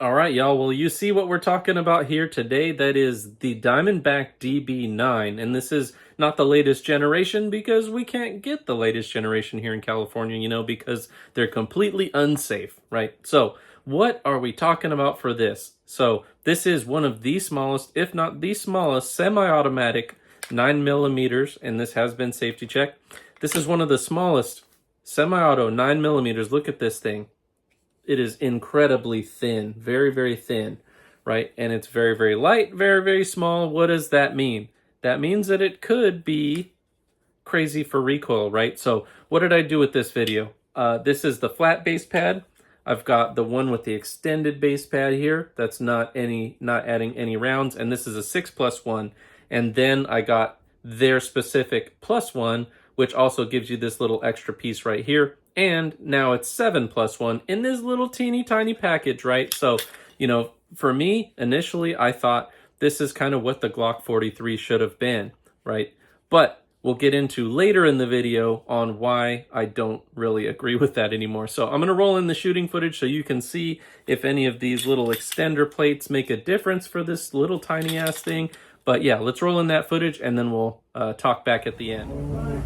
All right, y'all. Well, you see what we're talking about here today. That is the Diamondback DB9. And this is not the latest generation because we can't get the latest generation here in California, because they're completely unsafe, right? So what are we talking about for this? So this is one of the smallest, if not the smallest, semi-automatic 9 millimeters, and this has been safety checked. This is one of the smallest semi-auto 9 millimeters. Look at this thing. It is incredibly thin, very, very thin, right? And it's very, very light, very, very small. What does that mean? That means that it could be crazy for recoil, right? So what did I do with this video? This is the flat base pad. I've got the one with the extended base pad here. That's not adding any rounds. And this is a 6+1. And then I got their specific +1, which also gives you this little extra piece right here. And now it's 7+1 in this little teeny tiny package, right? So, for me, initially, I thought this is kind of what the Glock 43 should have been, right? But we'll get into later in the video on why I don't really agree with that anymore. So I'm going to roll in the shooting footage so you can see if any of these little extender plates make a difference for this little tiny ass thing. But yeah, let's roll in that footage and then we'll talk back at the end.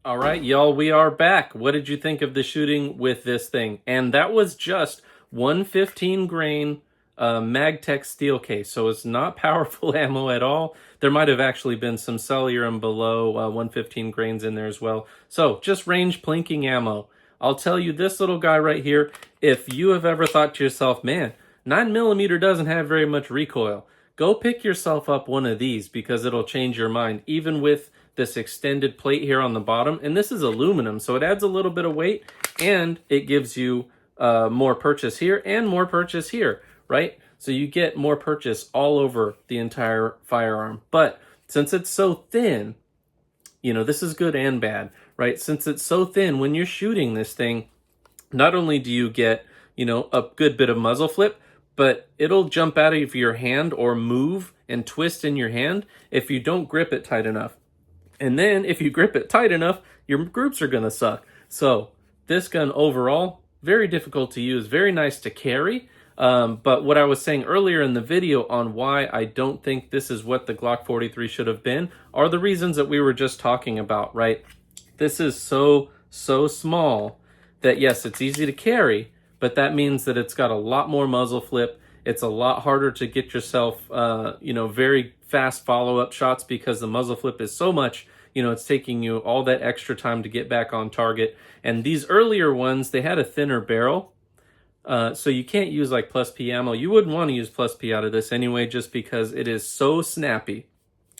All right, y'all, we are back. What did you think of the shooting with this thing? And that was just 115 grain Magtech steel case, so it's not powerful ammo at all. There might have actually been some cellular and below 115 grains in there as well. So just range plinking ammo. I'll tell you this little guy right here, if you have ever thought to yourself, man, 9mm doesn't have very much recoil, go pick yourself up one of these because it'll change your mind, even with this extended plate here on the bottom. And this is aluminum, so it adds a little bit of weight and it gives you more purchase here and more purchase here, right? So you get more purchase all over the entire firearm. But since it's so thin, this is good and bad, right? Since it's so thin, when you're shooting this thing, not only do you get, a good bit of muzzle flip, but it'll jump out of your hand or move and twist in your hand if you don't grip it tight enough. And then if you grip it tight enough, your groups are going to suck. So this gun overall, very difficult to use, very nice to carry. But what I was saying earlier in the video on why I don't think this is what the Glock 43 should have been are the reasons that we were just talking about, right? This is so small that yes, it's easy to carry, but that means that it's got a lot more muzzle flip. It's a lot harder to get yourself, very fast follow-up shots because the muzzle flip is so much, it's taking you all that extra time to get back on target. And these earlier ones, they had a thinner barrel. So you can't use like plus P ammo. You wouldn't want to use plus P out of this anyway, just because it is so snappy,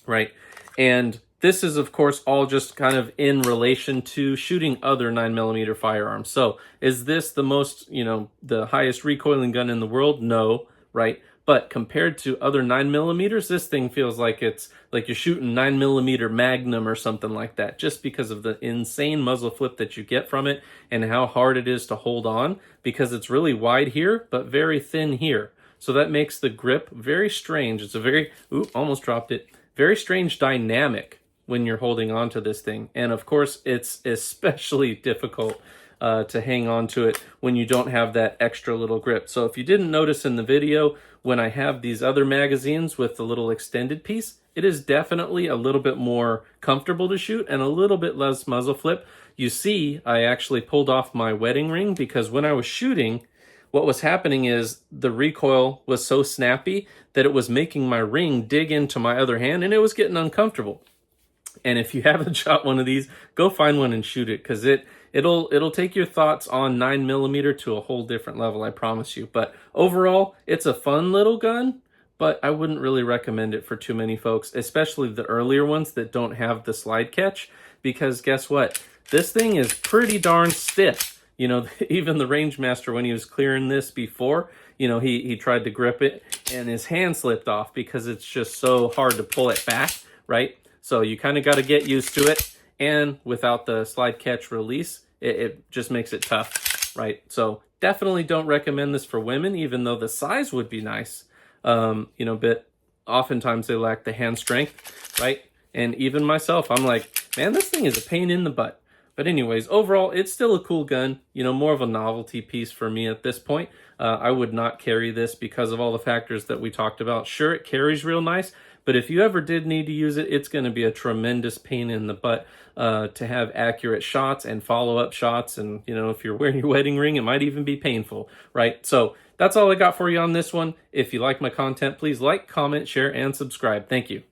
right? And This is, of course, all just kind of in relation to shooting other 9mm firearms. So is this the most, the highest recoiling gun in the world? No, right? But compared to other 9mm, this thing feels like it's like you're shooting 9mm Magnum or something like that, just because of the insane muzzle flip that you get from it and how hard it is to hold on, because it's really wide here, but very thin here. So that makes the grip very strange. It's a very, almost dropped it, very strange dynamic when you're holding on to this thing. And of course, it's especially difficult to hang on to it when you don't have that extra little grip. So if you didn't notice in the video, when I have these other magazines with the little extended piece, it is definitely a little bit more comfortable to shoot and a little bit less muzzle flip. You see, I actually pulled off my wedding ring because when I was shooting, what was happening is the recoil was so snappy that it was making my ring dig into my other hand and it was getting uncomfortable. And if you haven't shot one of these, go find one and shoot it, because it'll take your thoughts on 9mm to a whole different level, I promise you. But overall, it's a fun little gun, but I wouldn't really recommend it for too many folks, especially the earlier ones that don't have the slide catch, because guess what? This thing is pretty darn stiff. Even the range master, when he was clearing this before, he tried to grip it and his hand slipped off because it's just so hard to pull it back, right? So you kind of got to get used to it. And without the slide catch release, it just makes it tough, right? So definitely don't recommend this for women, even though the size would be nice. But oftentimes they lack the hand strength, right? And even myself, I'm like, man, this thing is a pain in the butt. But anyways, overall, it's still a cool gun, more of a novelty piece for me at this point. I would not carry this because of all the factors that we talked about. Sure, it carries real nice, but if you ever did need to use it, it's going to be a tremendous pain in the butt to have accurate shots and follow-up shots. And, if you're wearing your wedding ring, it might even be painful, right? So that's all I got for you on this one. If you like my content, please like, comment, share, and subscribe. Thank you.